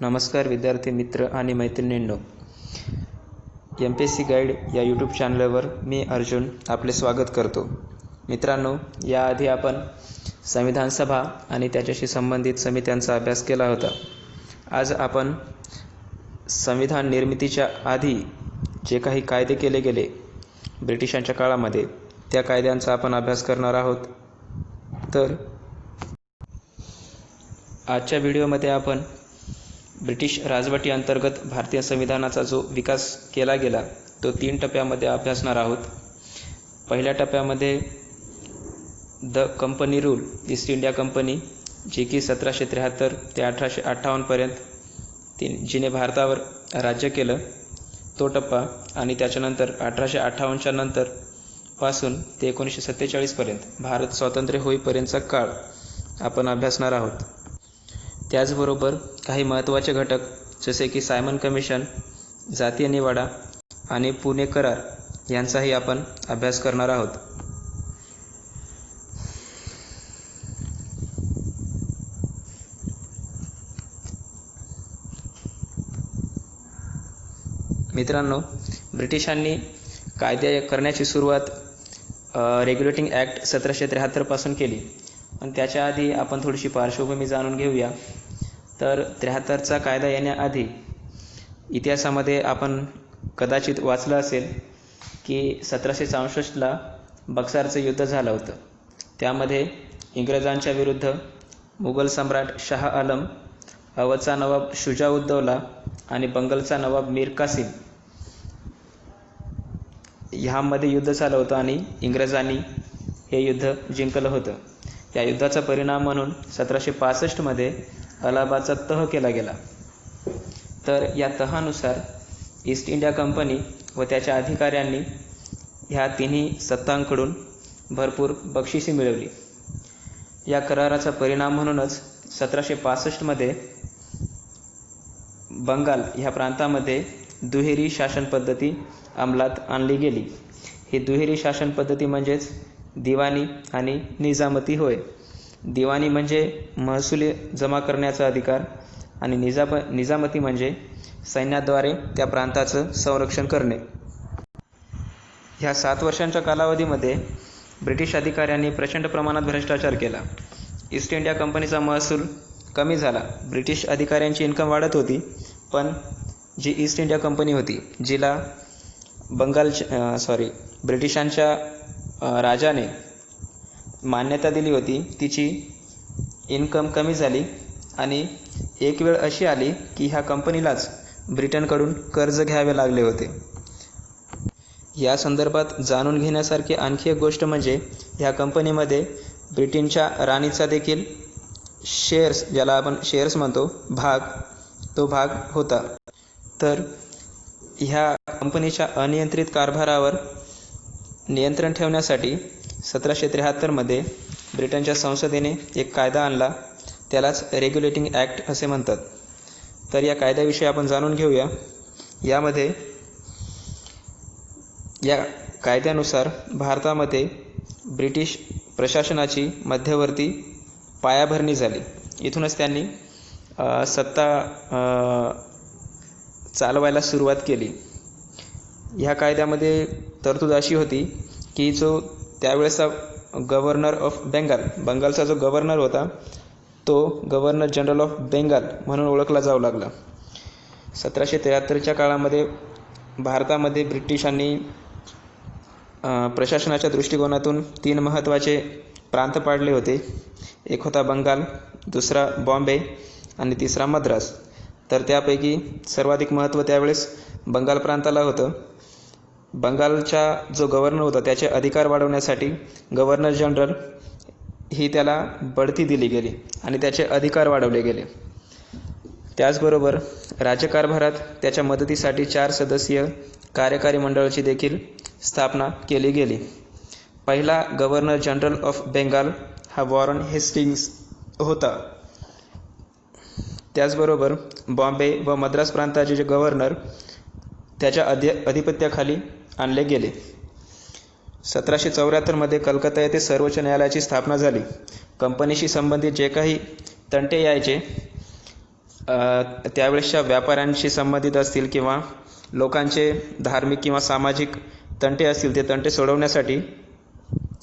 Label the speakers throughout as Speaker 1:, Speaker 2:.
Speaker 1: नमस्कार विद्यार्थी मित्र आणि मैत्रिणींनो, MPSC गाईड या यूट्यूब चॅनलवर मी अर्जुन आपले स्वागत करतो. मित्रांनो, याआधी आपण संविधान सभा आणि त्याच्याशी संबंधित समित्यांचा अभ्यास केला होता. आज आपण संविधान निर्मितीच्या आधी जे काही कायदे केले गेले ब्रिटिशांच्या काळामध्ये, त्या कायद्यांचा आपण अभ्यास करणार आहोत. तर आजच्या व्हिडिओमध्ये आपण ब्रिटिश राजवटी अंतर्गत भारतीय संविधानाचा जो विकास केला गेला तो 3 टप्प्यामध्ये अभ्यासणार आहोत. पहिल्या टप्प्यामध्ये the company rule, East India Company, जी की 1773 ते 1858 पर्यंत जिने भारतावर राज्य केलं, तो टप्पा. आणि त्याच्यानंतर 1858च्या नंतर पासून ते 1947 पर्यंत भारत स्वातंत्र्य होईपर्यंतचा काळ आपण अभ्यासणार आहोत. त्याचबरोबर काही महत्त्वाचे घटक जसे की सायमन कमिशन, जातीय निवाडा आणि पुणे करार यांचाही आपण अभ्यास करणार आहोत. मित्रांनो, ब्रिटिशांनी कायदे करण्याची सुरुवात रेग्युलेटिंग ॲक्ट 1773 पासून केली. आणि त्याच्या आधी आपण थोडीशी पार्श्वभूमी जाणून घेऊया. तर 73चा कायदा येण्याआधी इतिहासामध्ये आपण कदाचित वाचलं असेल की 1764ला बक्सारचं युद्ध झालं होतं. त्यामध्ये इंग्रजांच्या विरुद्ध मुघल सम्राट शाह आलम, अवधचा नवाब शुजा-उद-दौला आणि बंगालचा नवाब मीर कासिम ह्यामध्ये युद्ध झालं होतं आणि इंग्रजांनी हे युद्ध जिंकलं होतं. या युद्धाचा परिणाम म्हणून 1765मध्ये अलाहाबादचा तह केला गेला. तर या तहानुसार ईस्ट इंडिया कंपनी व त्याच्या अधिकाऱ्यांनी ह्या तिन्ही सत्तांकडून भरपूर बक्षिसे मिळवली. या कराराचा परिणाम म्हणूनच 1765मध्ये बंगाल ह्या प्रांतामध्ये दुहेरी शासन पद्धती अंमलात आणली गेली. ही दुहेरी शासन पद्धती म्हणजेच दिवाणी आणि निजामती होय. दिवाणी म्हणजे महसुली जमा करण्याचा अधिकार आणि निजामती म्हणजे सैन्याद्वारे त्या प्रांताचं संरक्षण करणे. ह्या 7 वर्षांच्या कालावधीमध्ये ब्रिटिश अधिकाऱ्यांनी प्रचंड प्रमाणात भ्रष्टाचार केला. ईस्ट इंडिया कंपनीचा महसूल कमी झाला. ब्रिटिश अधिकाऱ्यांची इन्कम वाढत होती, पण जी ईस्ट इंडिया कंपनी होती, जिला ब्रिटिशांच्या राजाने मान्यता दिली होती, तिची इन्कम कमी झाली. आणि एक वेळ अशी आली की ह्या कंपनीलाच ब्रिटनकडून कर्ज घ्यावे लागले होते. या संदर्भात जाणून घेण्यासारखी आणखी एक गोष्ट म्हणजे ह्या कंपनीमध्ये ब्रिटनच्या राणीचा देखील शेअर्स, ज्याला आपण शेअर्स म्हणतो, तो भाग होता. तर ह्या कंपनीच्या अनियंत्रित कारभारावर नियंत्रण ठेवण्यासाठी 1773मध्ये ब्रिटनच्या संसदेने एक कायदा आणला. त्यालाच रेग्युलेटिंग ॲक्ट असे म्हणतात. तर या कायद्याविषयी आपण जाणून घेऊया. या कायद्यानुसार भारतामध्ये ब्रिटिश प्रशासनाची मध्यवर्ती पायाभरणी झाली. इथूनच त्यांनी सत्ता चालवायला सुरुवात केली. ह्या कायद्यामध्ये तरतूद अशी होती की जो त्यावेळेचा गव्हर्नर ऑफ बंगालचा जो गव्हर्नर होता, तो गव्हर्नर जनरल ऑफ बेंगाल म्हणून ओळखला जाऊ लागला. 1773च्या काळामध्ये भारतामध्ये ब्रिटिशांनी प्रशासनाच्या दृष्टिकोनातून 3 महत्त्वाचे प्रांत पाडले होते. एक होता बंगाल, दुसरा बॉम्बे आणि तिसरा मद्रास. तर त्यापैकी सर्वाधिक महत्त्व त्यावेळेस बंगाल प्रांताला होतं. बंगालचा जो गव्हर्नर होता त्याचे अधिकार वाढवण्यासाठी गव्हर्नर जनरल ही त्याला बढती दिली गेली आणि त्याचे अधिकार वाढवले गेले. त्याचबरोबर राज्यकारभारात त्याच्या मदतीसाठी 4 सदस्यीय कार्यकारी मंडळाची देखील स्थापना केली गेली. पहिला गव्हर्नर जनरल ऑफ बेंगाल हा वॉरन हेस्टिंग्स होता. त्याचबरोबर बॉम्बे व मद्रास प्रांताचे जे गव्हर्नर त्याच्या अधिपत्याखाली आणले गेले. 1774मध्ये कलकत्ता येथे सर्वोच्च न्यायालयाची स्थापना झाली. कंपनीशी संबंधित जे काही तंटे यायचे त्यावेळेसच्या व्यापाऱ्यांशी संबंधित असतील किंवा लोकांचे धार्मिक किंवा सामाजिक तंटे असतील ते तंटे सोडवण्यासाठी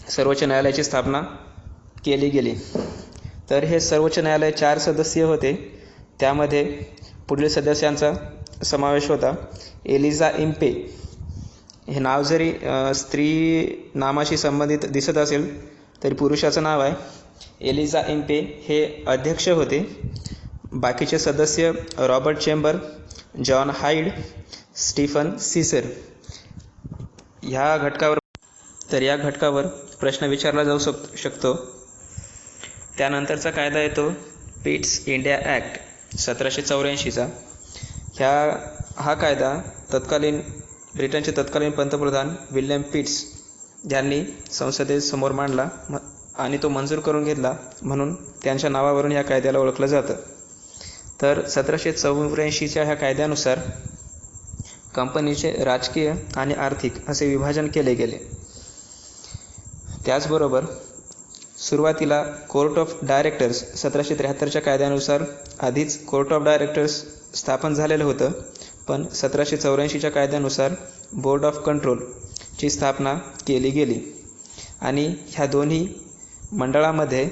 Speaker 1: सर्वोच्च न्यायालयाची स्थापना केली गेली. तर हे सर्वोच्च न्यायालय 4 सदस्यीय होते. त्यामध्ये पुढील सदस्यांचा समावेश होता. Eliza Impey. हे नाव जरी स्त्री नामाशी संबंधित दिसत असेल तरी पुरुषाचं नाव आहे. एलिझा इम्पे हे अध्यक्ष होते. बाकीचे सदस्य Robert Chamber, John Hyde, Stephen Caesar. या घटकावर प्रश्न विचारला जाऊ शकतो. त्यानंतरचा कायदा येतो पिट्स इंडिया ॲक्ट 1784चा. हा कायदा ब्रिटनचे तत्कालीन पंतप्रधान विल्यम पिट्स यांनी संसदेसमोर मांडला आणि तो मंजूर करून घेतला, म्हणून त्यांच्या नावावरून या कायद्याला ओळखलं जातं. तर 1784च्या ह्या कायद्यानुसार कंपनीचे राजकीय आणि आर्थिक असे विभाजन केले गेले. त्याचबरोबर सुरुवातीला कोर्ट ऑफ डायरेक्टर्स 1773च्या कायद्यानुसार आधीच कोर्ट ऑफ डायरेक्टर्स स्थापन झालेलं होतं, पण 1784च्या कायद्यानुसार बोर्ड ऑफ कंट्रोलची स्थापना केली गेली आणि ह्या दोन्ही मंडळामध्ये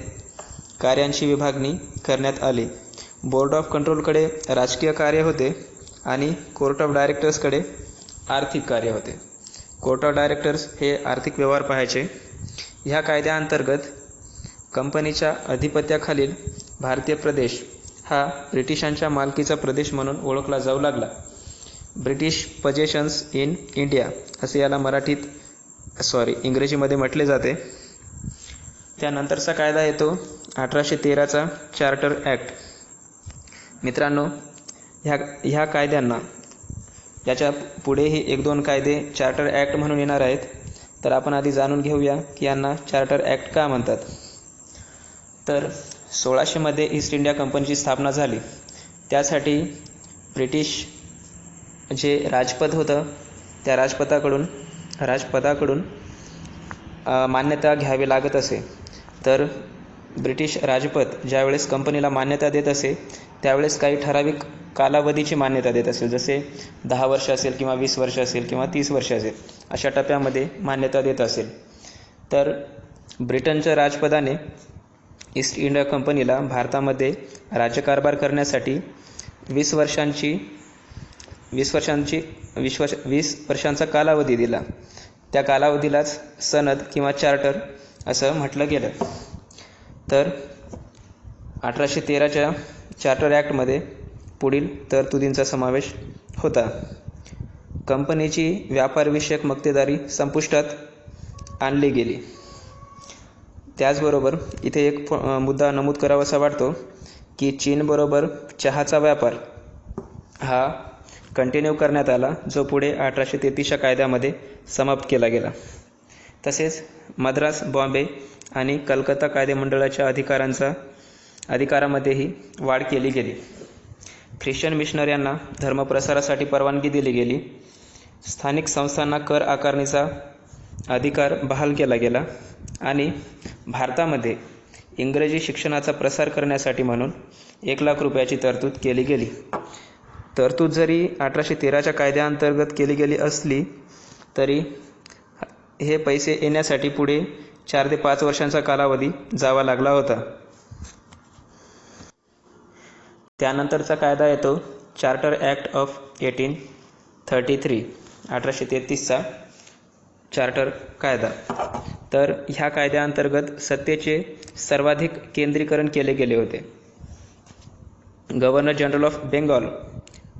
Speaker 1: कार्यांची विभागणी करण्यात आली. बोर्ड ऑफ कंट्रोलकडे राजकीय कार्य होते आणि कोर्ट ऑफ डायरेक्टर्सकडे आर्थिक कार्य होते. कोर्ट ऑफ डायरेक्टर्स हे आर्थिक व्यवहार पाहायचे. ह्या कायद्याअंतर्गत कंपनीच्या अधिपत्याखालील भारतीय प्रदेश हा ब्रिटिशांच्या मालकीचा प्रदेश म्हणून ओळखला जाऊ लागला. ब्रिटिश पजेशन्स इन इंडिया असे याला इंग्रजीमध्ये म्हटले जाते. त्यानंतरचा कायदा येतो 1813चा चार्टर ॲक्ट. मित्रांनो, ह्या कायद्यांना याच्या पुढेही 1-2 कायदे चार्टर ॲक्ट म्हणून येणार आहेत. तर आपण आधी जाणून घेऊया की यांना चार्टर ॲक्ट का म्हणतात. तर 1600मध्ये ईस्ट इंडिया कंपनीची स्थापना झाली. त्यासाठी ब्रिटिश जे राजपद होतं त्या राजपदाकडून मान्यता घ्यावी लागत असे. तर ब्रिटिश राजपद ज्यावेळेस कंपनीला मान्यता देत असे त्यावेळेस काही ठराविक कालावधीची मान्यता देत असेल, जसे 10 वर्ष असेल किंवा 20 वर्ष असेल किंवा 30 वर्ष असेल, अशा टप्प्यामध्ये मान्यता देत असेल. तर ब्रिटनच्या राजपदाने ईस्ट इंडिया कंपनीला भारतामध्ये राज्यकारभार करण्यासाठी 20 वर्षांचा कालावधी दिला. त्या कालावधीलाच सनद किंवा चार्टर असं म्हटलं गेलं. तर 1813च्या चार्टर ॲक्टमध्ये पुढील तरतुदींचा समावेश होता. कंपनीची व्यापारविषयक मक्तेदारी संपुष्टात आणली गेली. त्याचबरोबर इथे एक मुद्दा नमूद करावासा वाटतो की चीनबरोबर चहाचा व्यापार हा कंटिन्यू करण्यात आला, जो पुढे 1833च्या कायद्यामध्ये समाप्त केला गेला. तसेच मद्रास, बॉम्बे आणि कलकत्ता कायदेमंडळाच्या अधिकारामध्येही वाढ केली गेली. ख्रिश्चन मिशनऱ्यांना धर्मप्रसारासाठी परवानगी दिली गेली. स्थानिक संस्थांना कर आकारणीचा अधिकार बहाल केला गेला आणि भारतामध्ये इंग्रजी शिक्षणाचा प्रसार करण्यासाठी म्हणून 1 लाख रुपयाची तरतूद केली गेली. तरतूद जरी 1813च्या कायद्याअंतर्गत केली गेली असली तरी हे पैसे येण्यासाठी पुढे 4 ते 5 वर्षांचा कालावधी जावा लागला होता. त्यानंतरचा कायदा येतो चार्टर ॲक्ट ऑफ 1833 1833चा चार्टर कायदा. तर ह्या कायद्याअंतर्गत सत्तेचे सर्वाधिक केंद्रीकरण केले गेले होते. गव्हर्नर जनरल ऑफ बेंगॉल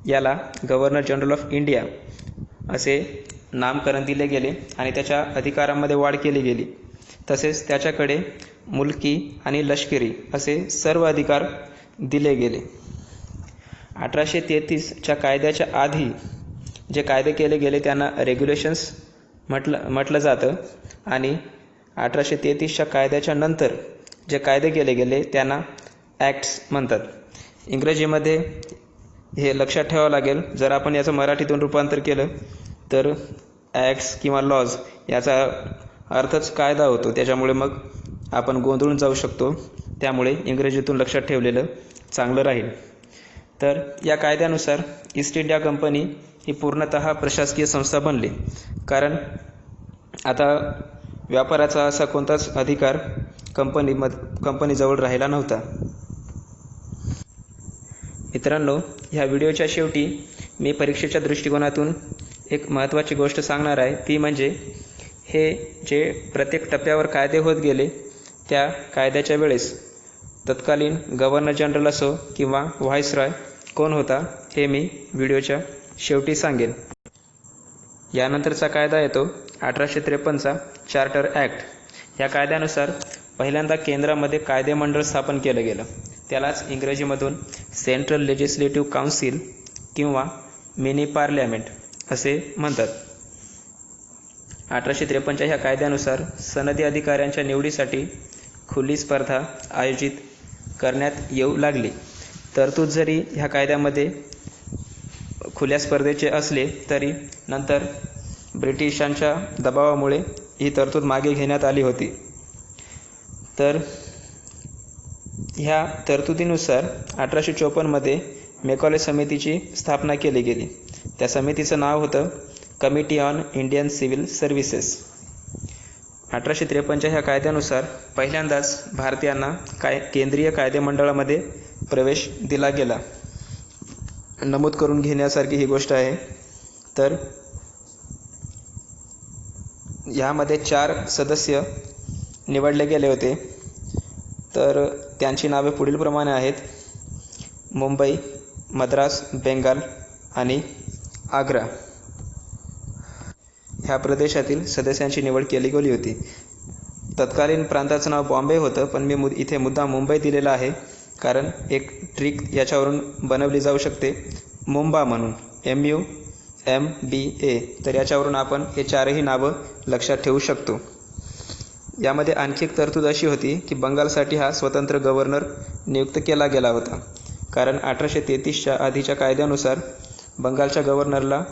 Speaker 1: याला गव्हर्नर जनरल ऑफ इंडिया असे नामकरण दिले गेले आणि त्याच्या अधिकारांमध्ये वाढ केली गेली. तसेच त्याच्याकडे मुलकी आणि लष्करी असे सर्व अधिकार दिले गेले. 1833च्या कायद्याच्या आधी जे कायदे केले गेले त्यांना रेग्युलेशन्स म्हटलं जातं आणि 1833च्या कायद्याच्या नंतर जे कायदे केले गेले त्यांना ॲक्ट्स म्हणतात. इंग्रजीमध्ये हे लक्षात ठेवावं लागेल. जर आपण याचं मराठीतून रूपांतर केलं तर ॲक्ट्स किंवा लॉज याचा अर्थच कायदा होतो, त्याच्यामुळे मग आपण गोंधळून जाऊ शकतो. त्यामुळे इंग्रजीतून लक्षात ठेवलेलं चांगलं राहील. तर या कायद्यानुसार ईस्ट इंडिया कंपनी ही पूर्णतः प्रशासकीय संस्था बनली, कारण आता व्यापाराचा असा कोणताच अधिकार कंपनीजवळ राहिला नव्हता. मित्रांनो, ह्या व्हिडिओच्या शेवटी मी परीक्षेच्या दृष्टिकोनातून एक महत्त्वाची गोष्ट सांगणार आहे. ती म्हणजे हे जे प्रत्येक टप्प्यावर कायदे होत गेले, त्या कायद्याच्या वेळेस तत्कालीन गव्हर्नर जनरल असो किंवा व्हाईसरॉय कोण होता हे मी व्हिडिओच्या शेवटी सांगेन. यानंतरचा कायदा येतो 1853चा चार्टर ॲक्ट. या कायद्यानुसार पहिल्यांदा केंद्रामध्ये कायदेमंडळ स्थापन केलं गेलं. त्यालाच इंग्रजीमधून सेंट्रल लेजिस्लेटिव्ह काउन्सिल किंवा मिनी पार्लमेंट असे म्हणतात. 1853च्या ह्या कायद्यानुसार सनदी अधिकाऱ्यांच्या निवडीसाठी खुली स्पर्धा आयोजित करण्यात येऊ लागली. तरतूद जरी ह्या कायद्यामध्ये खुल्या स्पर्धेचे असले तरी नंतर ब्रिटिशांच्या दबावामुळे ही तरतूद मागे घेण्यात आली होती. तर ह्या तरतुदीनुसार 1854मध्ये मेकॉले समितीची स्थापना केली गेली. त्या समितीचं नाव होतं committee on Indian civil services. 1853च्या ह्या कायद्यानुसार पहिल्यांदाच भारतीयांना केंद्रीय कायदेमंडळामध्ये प्रवेश दिला गेला. नमूद करून घेण्यासारखी ही गोष्ट आहे. तर यामध्ये 4 सदस्य निवडले गेले होते. तर त्यांची नावे पुढीलप्रमाणे आहेत: मुंबई, मद्रास, बेंगाल आणि आग्रा ह्या प्रदेशातील सदस्यांची निवड केली गेली होती. तत्कालीन प्रांताचं नाव बॉम्बे होतं, पण मी इथे मुद्दाम मुंबई दिलेला आहे कारण एक ट्रिक याच्यावरून बनवली जाऊ शकते, मुंबा म्हणून, MUMBA. तर याच्यावरून आपण हे 4ही नावं लक्षात ठेवू शकतो. यामध्ये आणखी एक तरतूद अशी होती की बंगालसाठी हा स्वतंत्र गव्हर्नर नियुक्त केला गेला होता, कारण 1833च्या आधीच्या कायद्यानुसार बंगालच्या गव्हर्नरला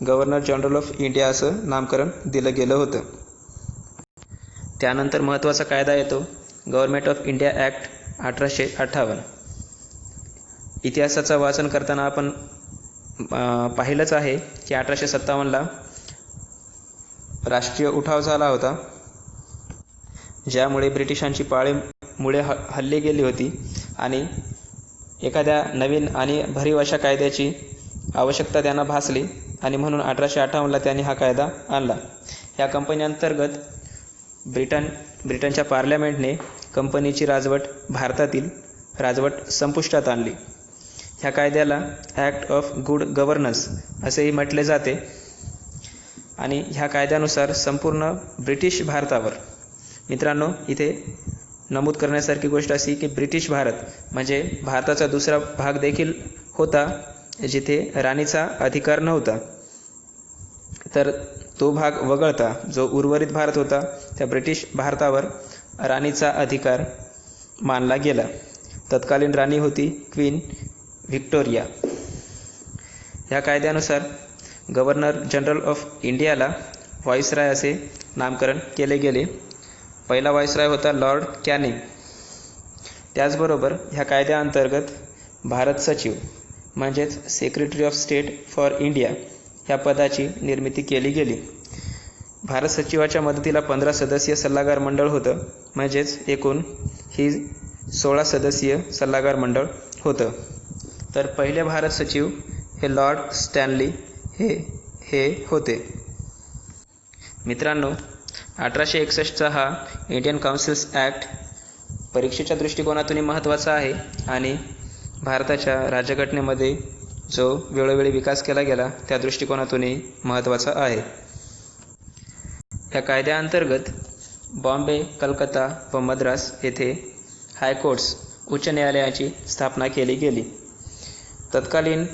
Speaker 1: गव्हर्नर जनरल ऑफ इंडिया असं नामकरण दिलं गेलं होतं. त्यानंतर महत्त्वाचा कायदा येतो गव्हर्नमेंट ऑफ इंडिया ॲक्ट 1858. इतिहासाचं वाचन करताना आपण पाहिलंच आहे की 1857ला राष्ट्रीय उठाव झाला होता, ज्यामुळे ब्रिटिशांची पाळेमुळे हल्ली गेली होती आणि एखाद्या नवीन आणि भरीव अशा कायद्याची आवश्यकता त्यांना भासली आणि म्हणून 1858ला त्यांनी हा कायदा आणला. ह्या कंपनीअंतर्गत ब्रिटनच्या पार्लमेंटने कंपनीची राजवट भारतातील राजवट संपुष्टात आणली. ह्या कायद्याला ॲक्ट ऑफ गुड गव्हर्नन्स असेही म्हटले जाते आणि ह्या कायद्यानुसार संपूर्ण ब्रिटिश भारतावर, मित्रांनो इथे नमूद करण्यासारखी गोष्ट अशी की ब्रिटिश भारत म्हणजे भारताचा दुसरा भाग देखील होता जिथे राणीचा अधिकार नव्हता. तर तो भाग वगळता जो उर्वरित भारत होता त्या ब्रिटिश भारतावर राणीचा अधिकार मानला गेला. तत्कालीन राणी होती क्वीन व्हिक्टोरिया. ह्या कायद्यानुसार गव्हर्नर जनरल ऑफ इंडियाला व्हाईसराय असे नामकरण केले गेले. पहिला व्हाईसराय होता लॉर्ड कॅनिंग. त्याचबरोबर ह्या कायद्याअंतर्गत भारत सचिव म्हणजेच secretary of state for India ह्या पदाची निर्मिती केली गेली. भारत सचिवाच्या मदतीला 15 सदस्यीय सल्लागार मंडळ होतं, म्हणजेच एकूण ही 16 सदस्यीय सल्लागार मंडळ होतं. तर पहिले भारत सचिव हे लॉर्ड स्टॅनली हे होते. मित्रांनो, 1861चा हा इंडियन काउन्सिल्स ॲक्ट परीक्षेच्या दृष्टिकोनातूनही महत्त्वाचा आहे आणि भारताच्या राज्यघटनेमध्ये जो वेळोवेळी विकास केला गेला त्या दृष्टिकोनातूनही महत्त्वाचा आहे. या कायद्याअंतर्गत बॉम्बे, कलकत्ता व मद्रास येथे हायकोर्ट्स उच्च न्यायालयाची स्थापना केली गेली. तत्कालीन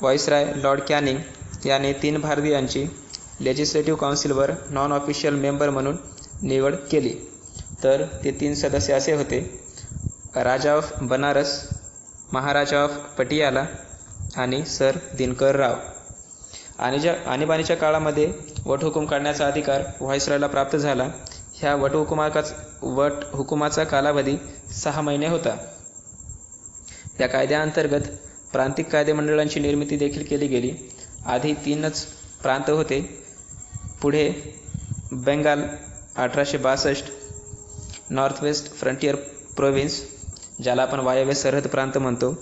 Speaker 1: व्हाईसराय लॉर्ड कॅनिंग याने 3 भारतीयांची लेजिस्लेटिव्ह काउन्सिलवर नॉन ऑफिशियल मेंबर म्हणून निवड केली. तर ते 3 सदस्य असे होते: राजा ऑफ बनारस, महाराजा ऑफ पटियाला आणि सर दिनकर राव. आणीबाणीच्या काळामध्ये वटहुकूम काढण्याचा अधिकार व्हाईसरॉयला प्राप्त झाला. ह्या वटहुकुमाचा कालावधी 6 महिने होता. या कायद्याअंतर्गत प्रांतिक कायदेमंडळांची निर्मिती देखील केली गेली. आधी 3च प्रांत होते. पुढे Bengal 1862, north west frontier province ज्याला आपण वायव्य सरहद प्रांत म्हणतो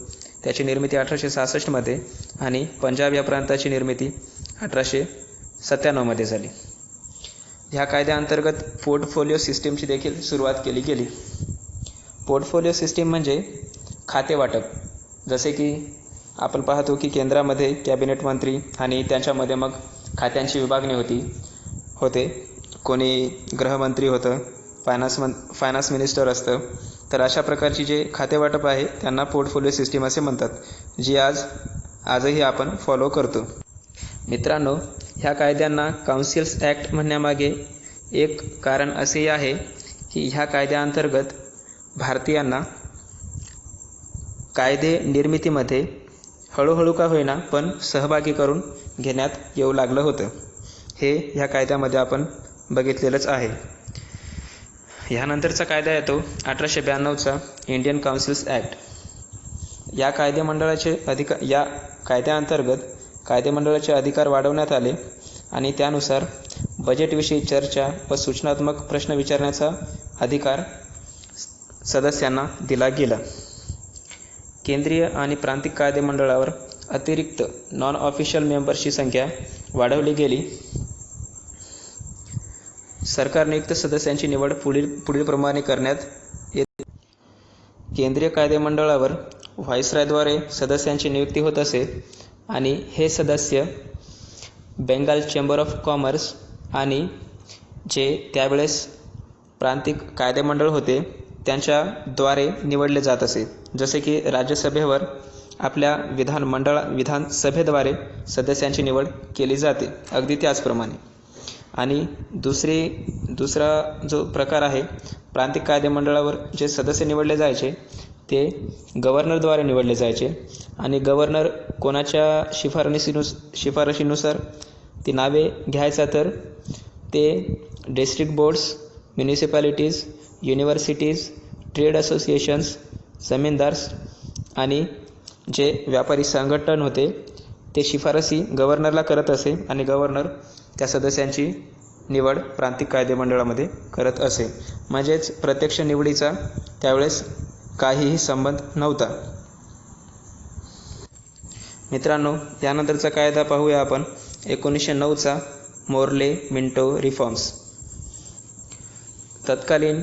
Speaker 1: त्याची निर्मिती 1866 आणि पंजाब या प्रांताची निर्मिती 1897 झाली. ह्या कायद्याअंतर्गत पोर्टफोलिओ सिस्टीमची देखील सुरुवात केली गेली. पोर्टफोलिओ सिस्टीम म्हणजे खाते वाटप. जसे की आपण पाहतो की केंद्रामध्ये कॅबिनेट मंत्री आणि त्यांच्यामध्ये मग खात्यांची विभागणी होते. कोणी गृहमंत्री होतं, फायनान्स मिनिस्टर असतं. तर अशा प्रकारची जे खातेवाटप आहे त्यांना पोर्टफोलिओ सिस्टीम असे म्हणतात, जी आजही आपण फॉलो करतो. मित्रांनो, ह्या कायद्यांना काउन्सिल्स ॲक्ट म्हणण्यामागे एक कारण असेही आहे की ह्या कायद्याअंतर्गत भारतीयांना कायदे निर्मितीमध्ये हळूहळू का होईना पण सहभागी करून घेण्यात येऊ लागलं होतं. हे ह्या कायद्यामध्ये आपण बघितलेलंच आहे. ह्यानंतरचा कायदा येतो 1892चा इंडियन काउन्सिल्स ॲक्ट. या कायद्याअंतर्गत कायदेमंडळाचे अधिकार वाढवण्यात आले आणि त्यानुसार बजेटविषयी चर्चा व सूचनात्मक प्रश्न विचारण्याचा अधिकार सदस्यांना दिला गेला. केंद्रीय आणि प्रांतिक कायदेमंडळावर अतिरिक्त नॉन ऑफिशियल मेंबर्सची संख्या वाढवली गेली. सरकार नियुक्त सदस्यांची निवड पुढीलप्रमाणे करण्यात येते. केंद्रीय कायदेमंडळावर व्हाईसरॉयद्वारे सदस्यांची नियुक्ती होत असे आणि हे सदस्य बेंगाल चेंबर ऑफ कॉमर्स आणि जे त्यावेळेस प्रांतिक कायदेमंडळ होते त्यांच्याद्वारे निवडले जात असे. जसे की राज्यसभेवर आपल्या विधानसभेद्वारे सदस्यांची निवड केली जाते, अगदी त्याचप्रमाणे. आणि दुसरा जो प्रकार आहे, प्रांतिक कायदेमंडळावर जे सदस्य निवडले जायचे ते गव्हर्नरद्वारे निवडले जायचे आणि गव्हर्नर कोणाच्या शिफारशीनुसार ती नावे घ्यायचा, तर ते district boards, municipalities, universities, trade associations, zamindars आणि जे व्यापारी संघटन होते ते शिफारसी गव्हर्नरला करत असे आणि गव्हर्नर त्या सदस्यांची निवड प्रांतिक कायदेमंडळामध्ये करत असे. म्हणजेच प्रत्यक्ष निवडीचा त्यावेळेस काहीही संबंध नव्हता. मित्रांनो, यानंतरचा कायदा पाहूया आपण 1909चा मोर्ले मिंटो रिफॉर्म्स. तत्कालीन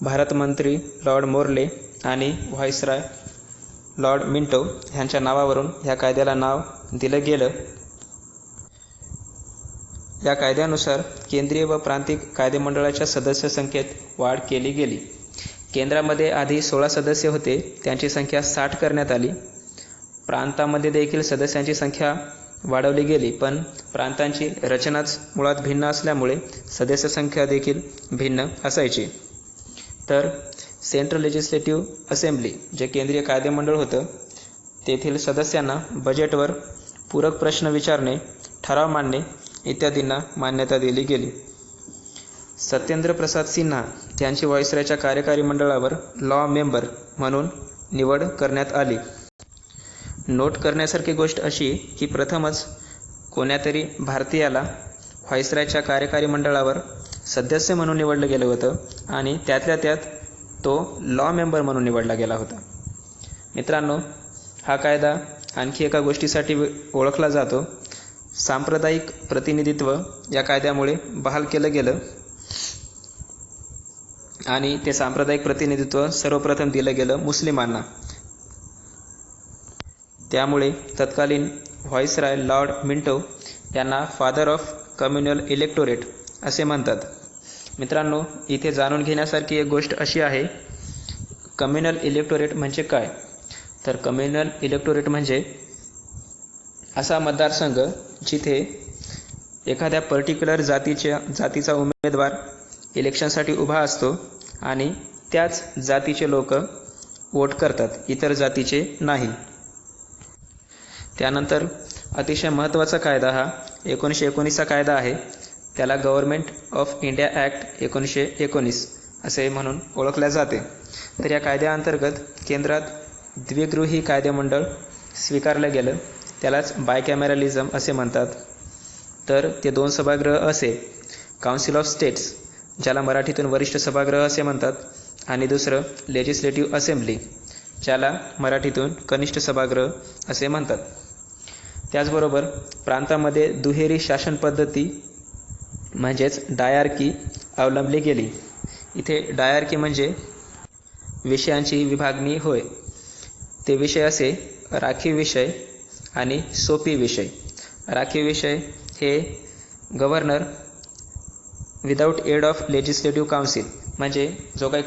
Speaker 1: भारतमंत्री लॉर्ड मोर्ले आणि व्हाईसरॉय लॉर्ड मिंटो ह्यांच्या नावावरून ह्या कायद्याला नाव दिलं गेलं. या कायद्यानुसार केंद्रीय व प्रांतिक कायदेमंडळाच्या सदस्य संख्येत वाढ केली गेली. केंद्रामध्ये आधी 16 सदस्य होते, त्यांची संख्या 60 करण्यात आली. प्रांतामध्ये देखील सदस्यांची संख्या वाढवली गेली, पण प्रांतांची रचनाच मुळात भिन्न असल्यामुळे सदस्य संख्या देखील भिन्न असायची. तर सेंट्रल लेजिस्लेटिव्ह असेंब्ली जे केंद्रीय कायदेमंडळ होतं तेथील सदस्यांना बजेटवर पूरक प्रश्न विचारणे, ठराव मांडणे इत्यादींना मान्यता दिली गेली. सत्येंद्र प्रसाद सिन्हा यांची व्हाईसरॉयच्या कार्यकारी मंडळावर लॉ मेंबर म्हणून निवड करण्यात आली. नोट करण्यासारखी गोष्ट अशी की प्रथमच कोण्यातरी भारतीयाला व्हाईसरॉयच्या कार्यकारी मंडळावर सदस्य म्हणून निवडलं गेलं होतं आणि त्यातल्या त्यात तो लॉ मेंबर म्हणून निवडला गेला होता. मित्रांनो, हा कायदा आणखी एका गोष्टीसाठी ओळखला जातो. सांप्रदायिक प्रतिनिधित्व या कायद्यामुळे बहाल केलं गेलं आणि ते सांप्रदायिक प्रतिनिधित्व सर्वप्रथम दिलं गेलं मुस्लिमांना. त्यामुळे तत्कालीन व्हाईसरॉय लॉर्ड मिंटो यांना फादर ऑफ कम्युनल इलेक्टोरेट असे म्हणतात. मित्रांनो, इथे जाणून घेण्यासारखी एक गोष्ट अशी आहे, कम्युनल इलेक्टोरेट म्हणजे काय? तर कम्युनल इलेक्टोरेट म्हणजे असा मतदारसंघ जिथे एखाद्या पर्टिक्युलर जातीचा उमेदवार इलेक्शनसाठी उभा असतो आणि त्याच जातीचे लोक वोट करतात, इतर जातीचे नाही. त्यानंतर अतिशय महत्त्वाचा कायदा हा 1919चा कायदा आहे. त्याला गव्हर्नमेंट ऑफ इंडिया ॲक्ट 1919 असे म्हणून ओळखले जाते. तर या कायद्याअंतर्गत केंद्रात द्विगृही कायदेमंडळ स्वीकारलं गेलं त्यालाच बायकॅमेरलिझम असे म्हणतात. तर ते 2 सभागृह असे काउन्सिल ऑफ स्टेट्स, ज्याला मराठीतून वरिष्ठ सभागृह असे म्हणतात, आणि दुसरं लेजिस्लेटिव्ह असेंब्ली, ज्याला मराठीतून कनिष्ठ सभागृह असे म्हणतात. त्याचबरोबर प्रांतामध्ये दुहेरी शासन पद्धती म्हणजेच डायआर्की अवलंबली गेली. इथे डायआर्की म्हणजे विषयांची विभागणी होय. ते विषय असे राखीव विषय आणि सोपी विषय. राखीव विषय हे governor without aid of legislative council, म्हणजे जो काही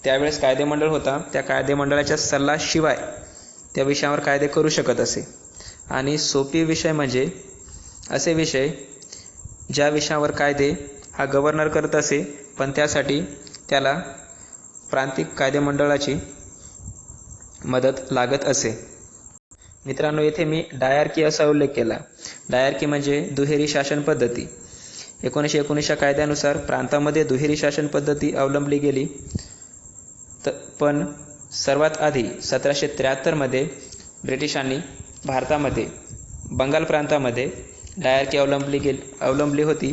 Speaker 1: त्यावेळेस कायदेमंडळ होता त्या कायदेमंडळाच्या सल्ल्याशिवाय त्या विषयावर कायदे करू शकत असे. आणि सोपी विषय म्हणजे असे विषय ज्या विषयावर कायदे हा गव्हर्नर करत असे, पण त्यासाठी त्याला प्रांतिक कायदेमंडळाची मदत लागत असे. मित्रांनो, येथे मी डायआर्की असा उल्लेख केला. डायआर्की म्हणजे दुहेरी शासन पद्धती. 1919च्या कायद्यानुसार प्रांतामध्ये दुहेरी शासन पद्धती अवलंबली गेली. पण सर्वात आधी 1773मध्ये ब्रिटिशांनी भारतामध्ये बंगाल प्रांतामध्ये डायआर्की अवलंबली होती.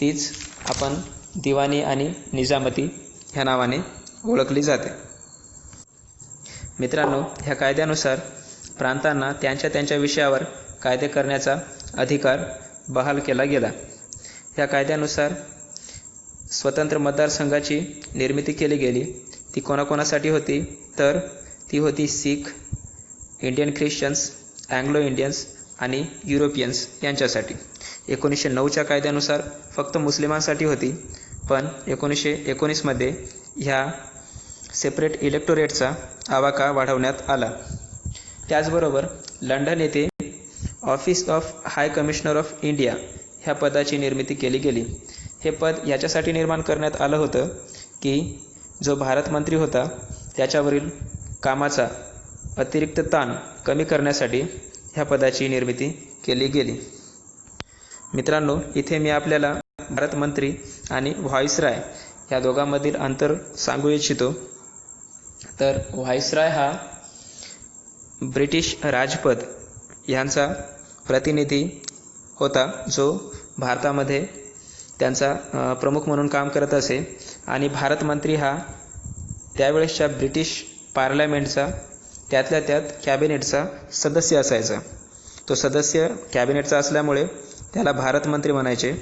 Speaker 1: तीच आपण दिवाणी आणि निजामती ह्या नावाने ओळखली जाते. मित्रांनो, ह्या कायद्यानुसार प्रांतांना त्यांच्या विषयावर कायदे करण्याचा अधिकार बहाल केला गेला. ह्या कायद्यानुसार स्वतंत्र मतदारसंघाची निर्मिती केली गेली. ती कोणाकोणासाठी होती तर ती होती शीख, इंडियन ख्रिश्चन्स, अँग्लो इंडियन्स आणि युरोपियन्स यांच्यासाठी. 1909च्या कायद्यानुसार फक्त मुस्लिमांसाठी होती, पण 1919मध्ये ह्या सेपरेट इलेक्टोरेटचा आवाका वाढवण्यात आला. त्याचबरोबर लंडन येथे office of high commissioner of India ह्या पदाची निर्मिती केली गेली. हे पद याच्यासाठी निर्माण करण्यात आलं होतं की जो भारत मंत्री होता त्याच्यावरील कामाचा अतिरिक्त ताण कमी करण्यासाठी ह्या पदाची निर्मिती केली गेली. मित्रांनो, इथे मी आपल्याला भारत मंत्री आणि व्हाईसराय या दोघांमधील अंतर सांगू इच्छितो. तर व्हाईसराय हा ब्रिटिश राजपद यांचा प्रतिनिधी होता, जो भारतामध्ये त्यांचा प्रमुख म्हणून काम करत असे. आणि भारत मंत्री हा त्यावेळेसच्या ब्रिटिश पार्लमेंटचा त्यातल्या त्यात कॅबिनेटचा सदस्य असायचा. तो सदस्य कॅबिनेटचा असल्यामुळे त्याला भारत मंत्री म्हणायचे.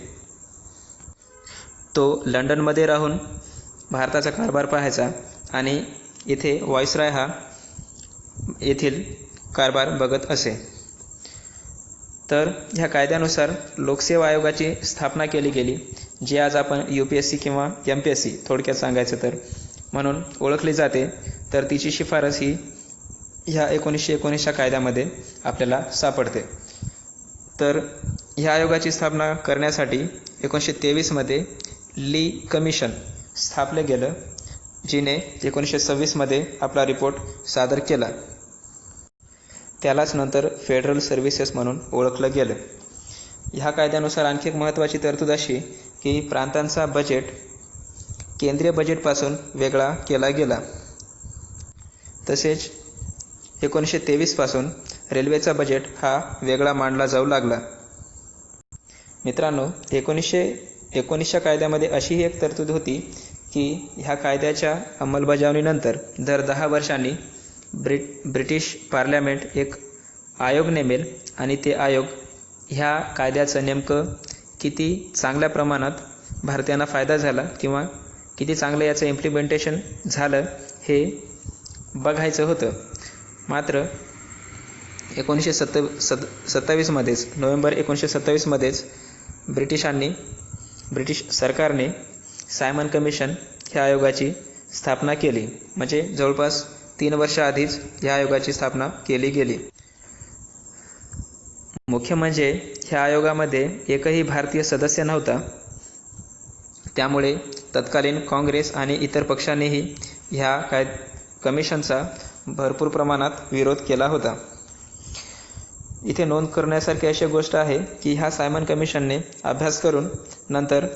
Speaker 1: तो लंडनमध्ये राहून भारताचा कारभार पाहायचा आणि इथे व्हाईसराय हा येथील कारभार बघत असे. तर ह्या कायद्यानुसार लोकसेवा आयोगाची स्थापना केली गेली, जी आज आपण UPSC किंवा MPSC थोडक्यात सांगायचं तर म्हणून ओळखली जाते. तर तिची शिफारस ही ह्या 1919च्या कायद्यामध्ये आपल्याला सापडते. तर ह्या आयोगाची स्थापना करण्यासाठी 1923मध्ये ली कमिशन स्थापलं गेलं, जिने 1926मध्ये आपला रिपोर्ट सादर केला. त्यालाच नंतर फेडरल सर्व्हिसेस म्हणून ओळखलं गेलं. ह्या कायद्यानुसार आणखी एक महत्त्वाची तरतूद अशी की प्रांतांचा बजेट केंद्रीय बजेटपासून वेगळा केला गेला. तसेच 1923 पासून रेल्वेचा बजेट हा वेगळा मांडला जाऊ लागला. मित्रांनो, 1919च्या कायद्यामध्ये अशीही एक तरतूद होती की ह्या कायद्याच्या अंमलबजावणीनंतर दर 10 वर्षांनी ब्रिटिश पार्लमेंट एक आयोग नेमेल आणि ते आयोग ह्या कायद्याचं नेमकं किती चांगल्या प्रमाणात भारतीयांना फायदा झाला किंवा किती चांगलं याचं इम्प्लिमेंटेशन झालं हे बघायचं होतं. मात्र 1927मध्येच नोव्हेंबर 1927मध्येच ब्रिटिश सरकारने सायमन कमिशन ह्या आयोगाची स्थापना केली. म्हणजे जवळपास 3 वर्ष आधीच ह्या आयोगाची स्थापना केली गेली. मुख्य म्हणजे ह्या आयोगामध्ये एकही भारतीय सदस्य नव्हता. त्यामुळे तत्कालीन काँग्रेस आणि इतर पक्षांनीही ह्या कमिशनचा भरपूर प्रमाणात विरोध केला होता. इथे नोंद करण्यासारखी अशी गोष्ट आहे की ह्या सायमन कमिशनने अभ्यास करून नंतर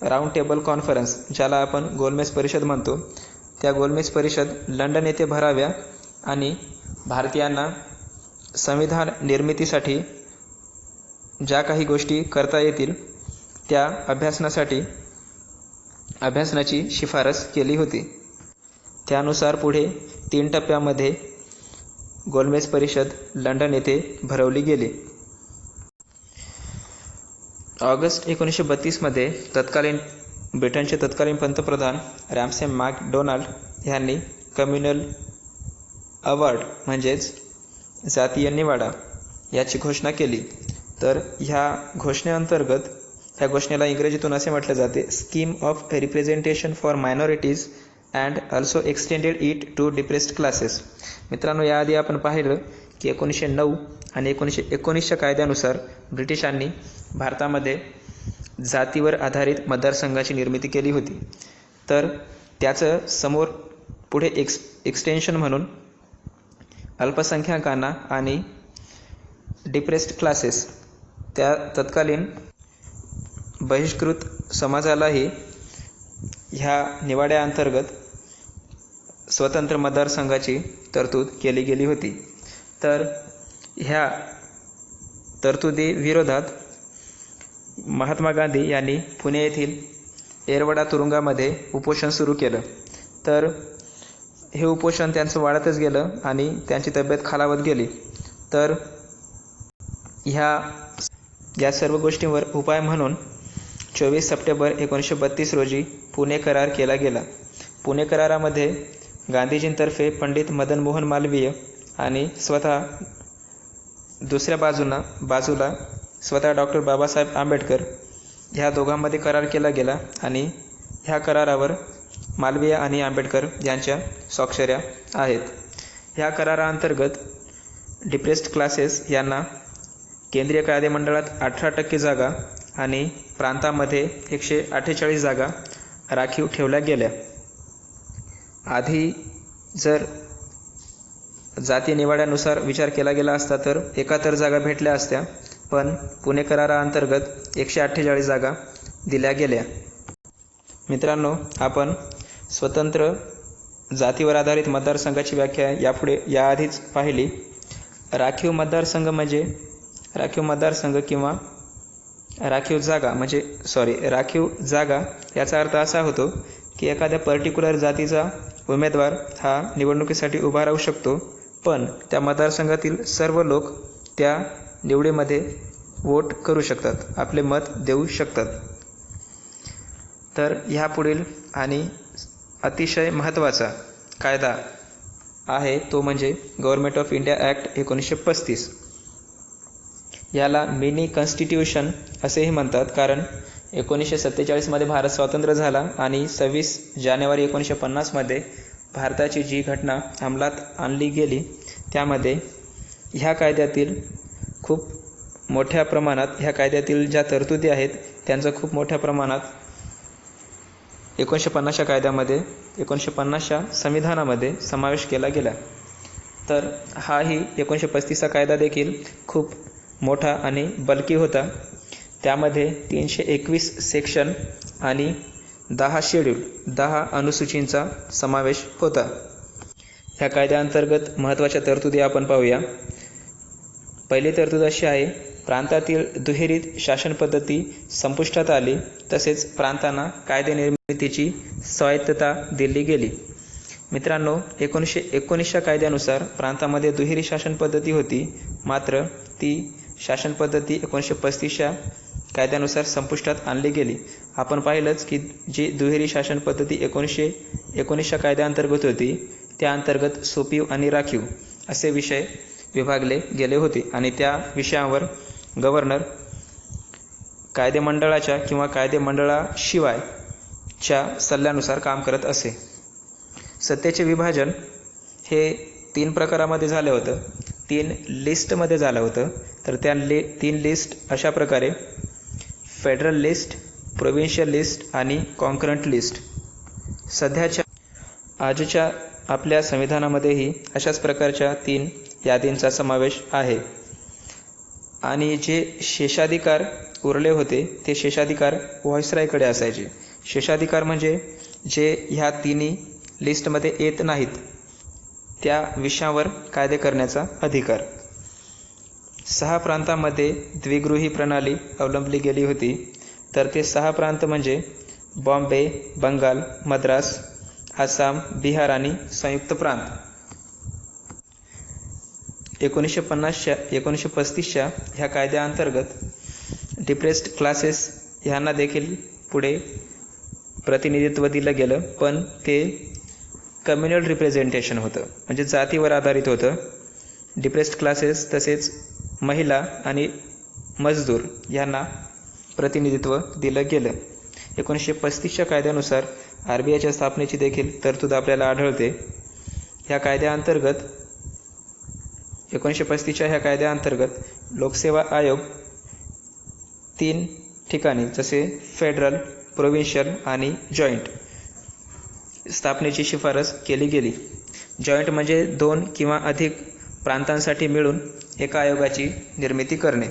Speaker 1: राऊंड टेबल कॉन्फरन्स, ज्याला आपण गोलमेज परिषद म्हणतो, त्या गोलमेज परिषद लंडन येथे भराव्या आणि भारतीयांना संविधान निर्मितीसाठी ज्या काही गोष्टी करता येतील त्या अभ्यासनाची शिफारस केली होती. त्यानुसार पुढे 3 टप्प्यामध्ये गोलमेज परिषद लंडन येथे भरवली गेली. ऑगस्ट 1932 ब्रिटनचे तत्कालीन पंतप्रधान रॅमसे मॅकडोनाल्ड यांनी कम्युनल अवॉर्ड म्हणजेच जातीय निवाडा याची घोषणा केली. तर ह्या घोषणेला इंग्रजीतून असे म्हटले जाते, scheme of representation for minorities and also extended it to depressed classes. मित्रांनो, याआधी आपण पाहिलं की 1909 आणि 1919च्या कायद्यानुसार ब्रिटिशांनी भारतामध्ये जातीवर आधारित मतदारसंघाची निर्मिती केली होती. तर त्याचं समोर पुढे एक्सटेन्शन म्हणून अल्पसंख्याकांना आणि डिप्रेस्ड क्लासेस त्या तत्कालीन बहिष्कृत समाजालाही ह्या निवाड्याअंतर्गत स्वतंत्र मतदारसंघाची तरतूद केली गेली होती. तर ह्या तरतुदी विरोधात महात्मा गांधी यांनी पुणे येथील येरवडा तुरुंगामध्ये उपोषण सुरू केलं. तर हे उपोषण त्यांचं वाढतच गेलं आणि त्यांची तब्येत खालावत गेली. तर या सर्व गोष्टींवर उपाय म्हणून 24 सप्टेंबर 1932 रोजी पुणे करार केला गेला. पुणे करारामध्ये गांधीजींतर्फे पंडित मदन मोहन मालवीय आणि स्वतः दुसऱ्या बाजूला स्वतः डॉक्टर बाबासाहेब आंबेडकर ह्या दोघांमध्ये करार केला गेला आणि ह्या करारावर मालवीय आणि आंबेडकर यांच्या स्वाक्षऱ्या आहेत. ह्या कराराअंतर्गत डिप्रेस्ड क्लासेस यांना केंद्रीय कायदेमंडळात 18% जागा आणि प्रांतामध्ये 148 जागा राखीव ठेवल्या गेल्या. आधी जर जाती निवाड्यानुसार विचार केला गेला असता तर 71 जागा भेटल्या असत्या, पण पुणे कराराअंतर्गत 148 जागा दिल्या गेल्या. मित्रांनो, आपण स्वतंत्र जातीवर आधारित मतदारसंघाची व्याख्या याआधीच पाहिली. राखीव मतदारसंघ किंवा राखीव जागा याचा अर्थ असा होतो की एखाद्या पर्टिक्युलर जातीचा उमेदवार हा निवडणुकीसाठी उभा राहू शकतो, पण त्या मतदारसंघातील सर्व लोक त्या निवडीमध्ये वोट करू शकतात, आपले मत देऊ शकतात. तर ह्यापुढील आणि अतिशय महत्त्वाचा कायदा आहे तो म्हणजे गव्हर्नमेंट ऑफ इंडिया ॲक्ट 1935. याला मिनी कॉन्स्टिट्यूशन असेही म्हणतात, कारण 1947 भारत स्वतंत्र झाला आणि 26 जानेवारी 1950 भारताची जी घटना अंमलात आणली गेली त्यामध्ये ह्या कायद्यातील खूप मोठ्या प्रमाणात ह्या कायद्यातील ज्या तरतुदी आहेत त्यांचा खूप मोठ्या प्रमाणात 1950च्या कायद्यामध्ये 1950च्या संविधानामध्ये समावेश केला गेला. तर हाही 1935चा कायदा देखील खूप मोठा आणि बल्की होता. त्यामध्ये 321 सेक्शन आणि 10 अनुसूचींचा समावेश होता. ह्या कायद्याअंतर्गत महत्त्वाच्या तरतुदी आपण पाहूया. पहिली तरतूद अशी आहे, प्रांतातील दुहेरी शासन पद्धती संपुष्टात आली, तसेच प्रांतांना कायदे निर्मितीची स्वायत्तता दिली गेली. मित्रांनो, 1919च्या कायद्यानुसार प्रांतामध्ये दुहेरी शासन पद्धती होती, मात्र ती शासन पद्धती 1935च्या कायद्यानुसार संपुष्टात आणली गेली. आपण पाहिलंच की जी दुहेरी शासन पद्धती 1919च्या कायद्याअंतर्गत होती त्या अंतर्गत सोपीव आणि राखीव असे विषय विभागले गेले होते आणि त्या विषयांवर गव्हर्नर कायदेमंडळाच्या किंवा कायदेमंडळाशिवायच्या सल्ल्यानुसार काम करत असे. सत्तेचे विभाजन हे 3 प्रकारामध्ये झालं होतं, 3 लिस्टमध्ये झालं होतं. तर त्या 3 लिस्ट अशा प्रकारे फेडरल लिस्ट, प्रोव्हिन्शियल लिस्ट आणि कॉन्करंट लिस्ट. आजच्या आपल्या संविधानामध्येही अशाच प्रकारच्या 3 यादींचा समावेश आहे. आणि जे शेषाधिकार उरले होते ते शेषाधिकार व्हॉइसरायकडे असायचे. शेषाधिकार म्हणजे जे ह्या 3 लिस्टमध्ये येत नाहीत त्या विषयावर कायदे करण्याचा अधिकार. 6 प्रांतांमध्ये द्विगृही प्रणाली अवलंबली गेली होती. तर ते 6 प्रांत म्हणजे बॉम्बे, बंगाल, मद्रास, आसाम, बिहार आणि संयुक्त प्रांत. 1935च्या ह्या कायद्याअंतर्गत डिप्रेस्ड क्लासेस ह्यांना देखील पुढे प्रतिनिधित्व दिलं गेलं, पण ते कम्युनल रिप्रेझेंटेशन होतं, म्हणजे जातीवर आधारित होतं. डिप्रेस्ड क्लासेस तसेच महिला आणि मजदूर यांना प्रतिनिधित्व दिलं गेलं. 1935च्या कायद्यानुसार RBIच्या स्थापनेची देखील तरतूद आपल्याला आढळते. ह्या कायद्याअंतर्गत 1935च्या ह्या कायद्याअंतर्गत लोकसेवा आयोग 3 ठिकाणी जसे फेडरल, प्रोव्हिन्शियल आणि जॉईंट स्थापनेची शिफारस केली गेली. जॉईंट म्हणजे 2 किंवा अधिक प्रांतांसाठी मिळून एका आयोगाची निर्मिती करणे.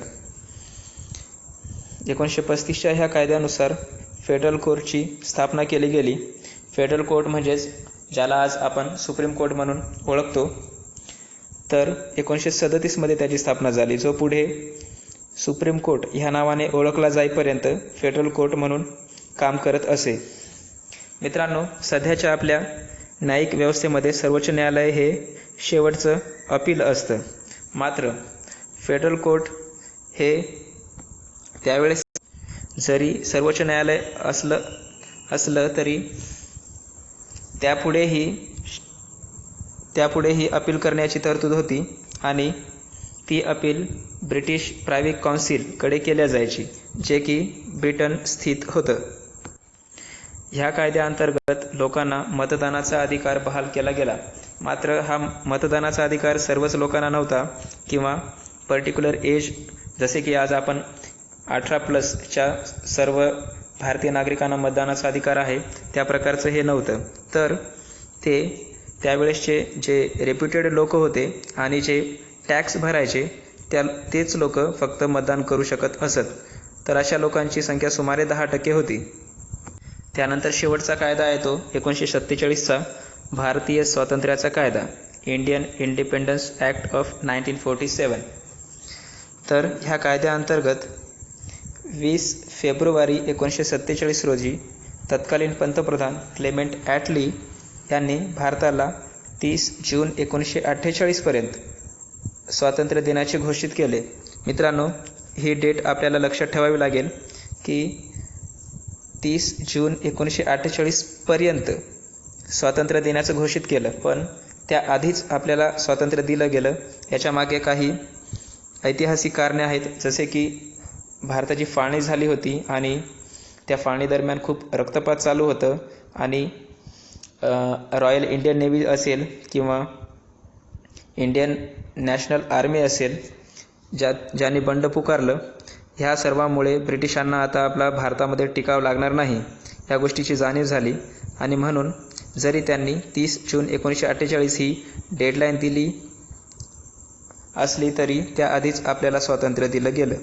Speaker 1: 1935च्या ह्या कायद्यानुसार फेडरल कोर्टची स्थापना केली गेली. फेडरल कोर्ट म्हणजेच ज्याला आज आपण सुप्रीम कोर्ट म्हणून ओळखतो. तर 1937मध्ये त्याची स्थापना झाली, जो पुढे सुप्रीम कोर्ट ह्या नावाने ओळखला जाईपर्यंत फेडरल कोर्ट म्हणून काम करत असे. मित्रांनो, सध्याच्या आपल्या न्यायिक व्यवस्थेमध्ये सर्वोच्च न्यायालय हे शेवटचं अपील असतं. मात्र फेडरल कोर्ट हे त्यावेळेस जरी सर्वोच्च न्यायालय असलं तरी त्यापुढेही अपील करण्याची तरतूद होती आणि ती अपील ब्रिटिश प्रायव्हेट काउन्सिलकडे केल्या जायची, जे की ब्रिटन स्थित होतं. ह्या कायद्याअंतर्गत लोकांना मतदानाचा अधिकार बहाल केला गेला. मात्र हा मतदानाचा अधिकार सर्वच लोकांना नव्हता किंवा पर्टिक्युलर एज, जसे की आज आपण 18+च्या सर्व भारतीय नागरिकांना मतदानाचा अधिकार आहे, त्या प्रकारचं हे नव्हतं. तर ते त्यावेळेसचे जे रेप्युटेड लोक होते आणि जे टॅक्स भरायचे तेच लोक फक्त मतदान करू शकत असत. तर अशा लोकांची संख्या सुमारे 10% होती. त्यानंतर शेवटचा कायदा आहे तो 1947चा भारतीय स्वातंत्र्याचा कायदा, इंडियन इंडिपेंडन्स ॲक्ट ऑफ 1947. तर ह्या कायद्याअंतर्गत 20 फेब्रुवारी 1947 रोजी तत्कालीन पंतप्रधान क्लेमेंट ॲटली यांनी भारताला 30 जून 1948 पर्यंत स्वातंत्र्य दिनाचे घोषित केले. मित्रांनो, ही डेट आपल्याला लक्षात ठेवावी लागेल की 30 जून 1948 पर्यंत स्वातंत्र्य दिनाचं घोषित केलं, पण त्याआधीच आपल्याला स्वातंत्र्य दिलं गेलं. याच्या मागे काही ऐतिहासिक कारणे आहेत, जसे की भारताची फाळणी झाली होती आणि त्या फाळणी दरम्यान खूप रक्तपात चालू होतं आणि रॉयल इंडियन नेव्ही असेल किंवा इंडियन नॅशनल आर्मी असेल, ज्यांनी बंड पुकारलं, ह्या सर्वांमुळे ब्रिटिशांना आता आपला भारतामध्ये टिकाव लागणार नाही या गोष्टीची जाणीव झाली आणि म्हणून जरी त्यांनी 30 जून 1948 ही डेडलाईन दिली असली तरी त्याआधीच आपल्याला स्वातंत्र्य दिलं गेलं.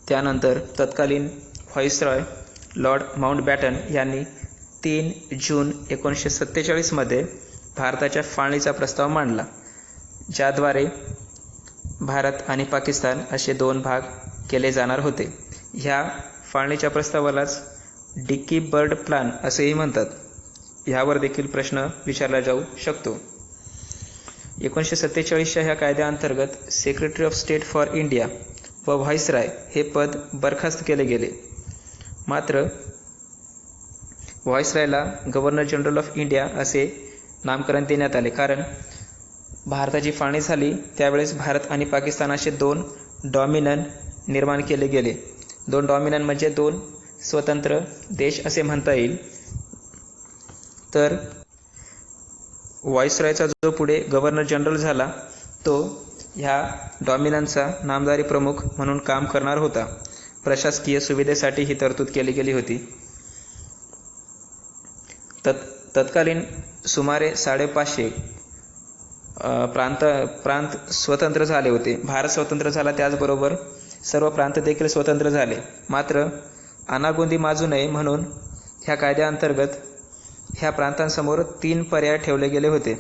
Speaker 1: त्यानंतर तत्कालीन व्हाईसरॉय लॉर्ड माउंटबॅटन यांनी 3 जून 1947मध्ये भारताच्या फाळणीचा प्रस्ताव मांडला, ज्याद्वारे भारत आणि पाकिस्तान असे 2 भाग केले जाणार होते. ह्या फाळणीच्या प्रस्तावालाच डिक्की बर्ड प्लॅन असेही म्हणतात. ह्यावर देखील प्रश्न विचारला जाऊ शकतो. 1947च्या ह्या कायद्याअंतर्गत secretary of state for India व व्हाईसराय हे पद बरखास्त केले गेले. मात्र व्हाईसरायला गव्हर्नर जनरल ऑफ इंडिया असे नामकरण देण्यात आले, कारण भारताची फाळणी झाली त्यावेळेस भारत आणि पाकिस्तान असे 2 डॉमिनन निर्माण केले गेले. 2 डॉमिनन म्हणजे 2 स्वतंत्र देश असे म्हणता येईल. तर व्हाईसरॉयचा जो पुढे गव्हर्नर जनरल झाला तो ह्या डॉमिननचा नामधारी प्रमुख म्हणून काम करणार होता. प्रशासकीय सुविधेसाठी ही तरतूद केली गेली होती. तत्कालीन सुमारे 550 प्रांत स्वतंत्र झाले होते. भारत स्वतंत्र झाला, त्याचबरोबर सर्व प्रांत देखील स्वतंत्र झाले. मात्र अनागोंदी माजू नये म्हणून ह्या कायद्याअंतर्गत ह्या प्रांतांसमोर 3 पर्याय ठेवले गेले होते.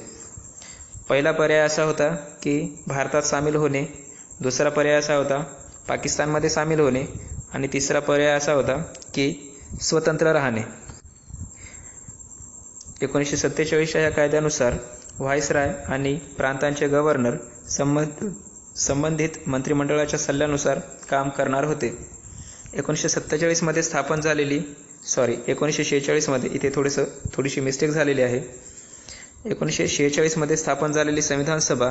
Speaker 1: पहिला पर्याय असा होता की भारतात सामील होणे दुसरा पर्याय असा होता पाकिस्तानमध्ये सामील होणे आणि तिसरा पर्याय असा होता की स्वतंत्र राहणे. 1947च्या या कायद्यानुसार व्हाईसराय आणि प्रांतांचे गव्हर्नर संबंधित मंत्रिमंडळाच्या सल्ल्यानुसार काम करणार होते. 1946मध्ये इथे थोडीशी मिस्टेक झालेली आहे. 1946मध्ये स्थापन झालेली संविधान सभा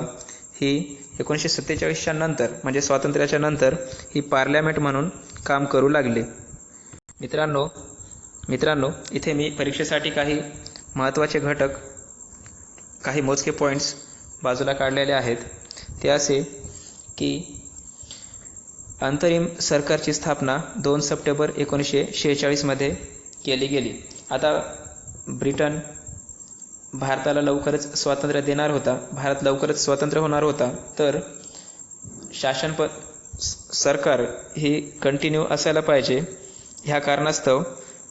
Speaker 1: ही 1947च्या नंतर म्हणजे स्वातंत्र्याच्या नंतर ही पार्लमेंट म्हणून काम करू लागली. मित्रांनो इथे मी परीक्षेसाठी काही महत्त्वाचे घटक, काही मोजके पॉईंट्स बाजूला काढलेले आहेत. ते असे की अंतरिम सरकारची स्थापना 2 सप्टेंबर 1946मध्ये केली गेली. आता ब्रिटन भारताला लवकरच स्वातंत्र्य देणार होता, भारत लवकरच स्वतंत्र होणार होता, तर सरकार ही कंटिन्यू असायला पाहिजे. ह्या कारणास्तव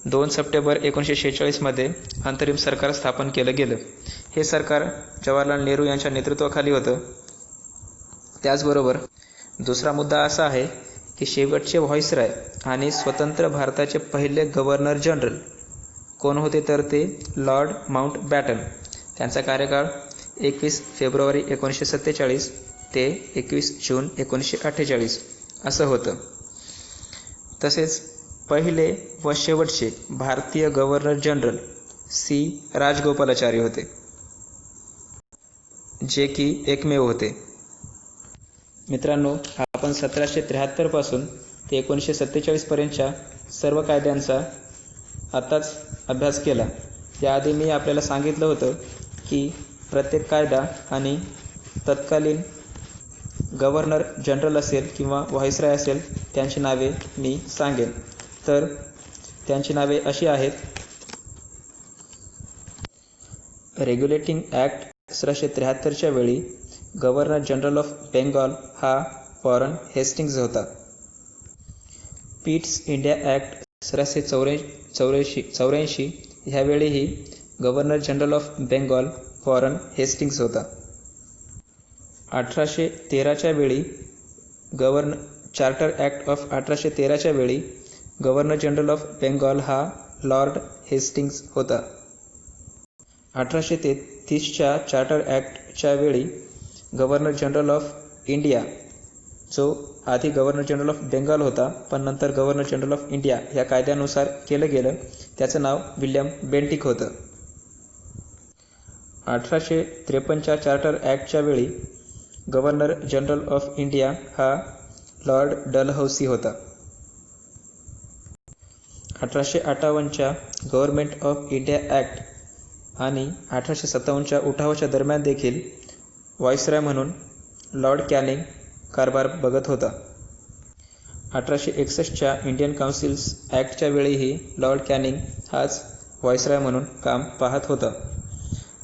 Speaker 1: 2 सप्टेंबर 1946मध्ये अंतरिम सरकार स्थापन केलं गेलं. हे सरकार जवाहरलाल नेहरू यांच्या नेतृत्वाखाली होतं. त्याचबरोबर दुसरा मुद्दा असा आहे की शेवटचे व्हाईसराय आणि स्वतंत्र भारताचे पहिले गव्हर्नर जनरल कोण होते, तर ते लॉर्ड माउंटबॅटन. त्यांचा कार्यकाळ 21 फेब्रुवारी 1947 ते 21 जून 1948 असं होतं. तसेच पहिले व शेवटचे भारतीय गव्हर्नर जनरल सी राजगोपालाचारी होते, जे की एकमेव होते. मित्रांनो, आपण 1773 पासून ते 1947 पर्यंतच्या सर्व कायद्यांचा आताच अभ्यास केला. याआधी मी आपल्याला सांगितलं होतं की प्रत्येक कायदा आणि तत्कालीन गव्हर्नर जनरल असेल किंवा व्हाईसराय असेल त्यांची नावे मी सांगेन. तर त्यांची नावे अशी आहेत: रेग्युलेटिंग ॲक्ट 1773च्या वेळी गव्हर्नर जनरल ऑफ बेंगॉल हा वॉरन हेस्टिंग्ज होता. पिट्स इंडिया ॲक्ट 1784 ह्यावेळीही governor general of Bengal Warren Hastings होता. 1813च्या वेळी चार्टर ॲक्ट ऑफ 1813च्या वेळी गव्हर्नर जनरल ऑफ बेंगॉल हा लॉर्ड हेस्टिंग्ज होता. 1833च्या चार्टर ॲक्टच्या वेळी गव्हर्नर जनरल ऑफ इंडिया, जो आधी गव्हर्नर जनरल ऑफ बेंगॉल होता पण नंतर गव्हर्नर जनरल ऑफ इंडिया ह्या कायद्यानुसार केलं गेलं, त्याचं नाव विल्यम बेंटिक होतं. 1853च्या चार्टर ॲक्टच्या वेळी गव्हर्नर जनरल ऑफ इंडिया हा लॉर्ड डलहौसी होता. 1858च्या गव्हर्नमेंट ऑफ इंडिया ॲक्ट आणि 1857च्या उठावाच्या दरम्यान देखील व्हाईसराय म्हणून लॉर्ड कॅनिंग कारभार बघत होता. 1861च्या इंडियन काउन्सिल्स ॲक्टच्या वेळीही लॉर्ड कॅनिंग हाच व्हाईसराय म्हणून काम पाहत होता.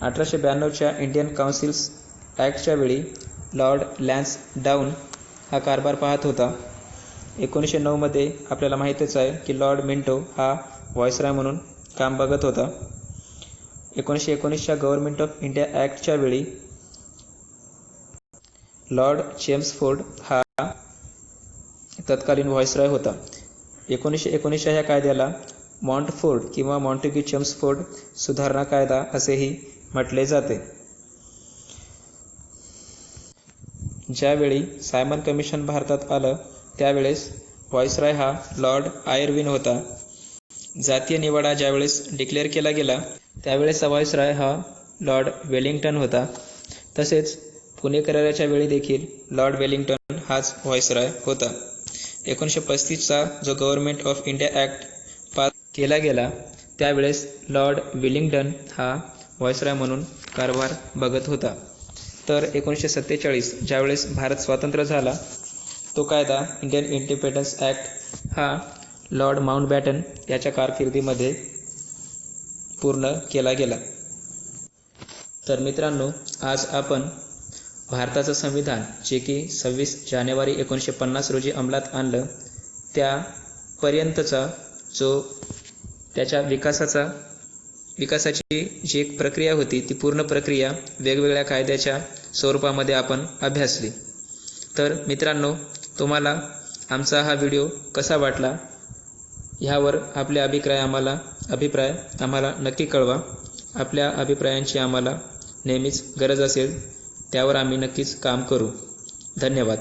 Speaker 1: 1892च्या इंडियन काउन्सिल्स ॲक्टच्या वेळी लॉर्ड लॅन्सडाऊन हा कारभार पाहत होता. 1909मध्ये आपल्याला माहीतच आहे की लॉर्ड मिंटो हा व्हाईसराय म्हणून काम बघत होता. 1919च्या गव्हर्नमेंट ऑफ इंडिया ॲक्टच्या वेळी लॉर्ड चेम्सफोर्ड हा तत्कालीन व्हाईसराय होता. 1919च्या ह्या कायद्याला मॉन्टफोर्ड किंवा मॉन्टेग्यू चेम्सफोर्ड सुधारणा कायदा असेही म्हटले जाते. ज्यावेळी सायमन कमिशन भारतात आलं त्यावेळेस व्हाईसराय हा लॉर्ड आयर्विन होता. जातीय निवाडा ज्यावेळेस डिक्लेअर केला गेला त्यावेळेसचा व्हाईसराय हा लॉर्ड वेलिंग्टन होता. तसेच पुणे कराराच्या वेळी देखील लॉर्ड वेलिंग्टन हाच व्हाईसराय होता. 1935चा जो government of India act pass केला गेला त्यावेळेस लॉर्ड विलिंग्टन हा व्हाईसराय म्हणून कारभार बघत होता. तर 1947 ज्यावेळेस भारत स्वतंत्र झाला तो कायदा इंडियन इंडिपेंडन्स ॲक्ट हा लॉर्ड माउंटबॅटन याच्या कारकिर्दीमध्ये पूर्ण केला गेला. तर मित्रांनो, आज आपण भारताचं संविधान जे की 26 जानेवारी 1950 रोजी अंमलात आणलं त्यापर्यंतचा जो त्याच्या विकासाची जी एक प्रक्रिया होती ती पूर्ण प्रक्रिया वेगवेगळ्या कायद्याच्या स्वरूपामध्ये आपण अभ्यासली. तर मित्रांनो, तुम्हाला आमचा हा व्हिडिओ कसा वाटला ह्यावर आपले अभिप्राय आम्हाला नक्की कळवा. आपल्या अभिप्रायांची आम्हाला नेहमीच गरज असेल, त्यावर आम्ही नक्कीच काम करू. धन्यवाद.